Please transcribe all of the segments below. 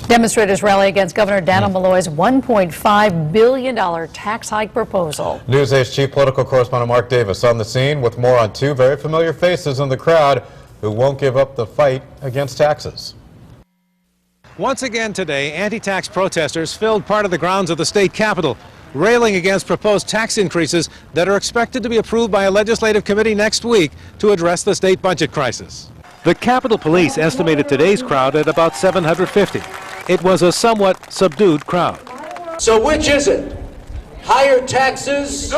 Demonstrators rally against Governor Malloy's $1.5 billion tax hike proposal. News 8's chief political correspondent Mark Davis on the scene with more on two very familiar faces in the crowd who won't give up the fight against taxes. Once again today, anti-tax protesters filled part of the grounds of the state capitol, railing against proposed tax increases that are expected to be approved by a legislative committee next week to address the state budget crisis. The Capitol Police estimated today's crowd at about 750. It was a somewhat subdued crowd. So which is it? Higher taxes? No!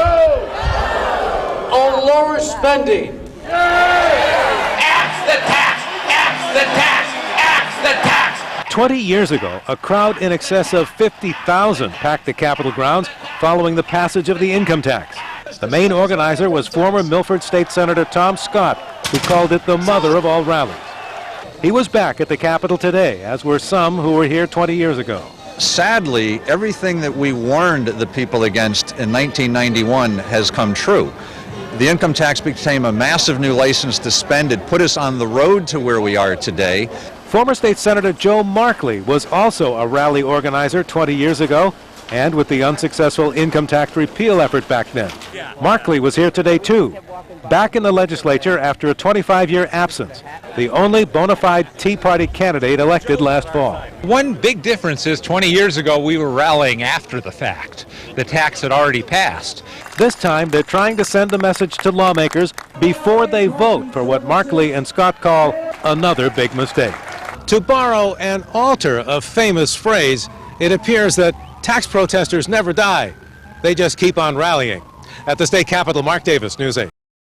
Or lower spending? No! Axe the tax! Axe the tax! Axe the tax! 20 years ago, a crowd in excess of 50,000 packed the Capitol grounds following the passage of the income tax. The main organizer was former Milford State Senator Tom Scott, who called it the mother of all rallies. He was back at the Capitol today, as were some who were here 20 years ago. Sadly, everything that we warned the people against in 1991 has come true. The income tax became a massive new license to spend. It put us on the road to where we are today. Former State Senator Joe Markley was also a rally organizer 20 years ago, and with the unsuccessful income tax repeal effort back then. Markley was here today too, back in the legislature after a 25-year absence, the only bona fide Tea Party candidate elected last fall. One big difference is 20 years ago we were rallying after the fact. The tax had already passed. This time they're trying to send a message to lawmakers before they vote for what Markley and Scott call another big mistake. To borrow and alter a famous phrase, it appears that tax protesters never die. They just keep on rallying. At the state capitol, Mark Davis, News 8.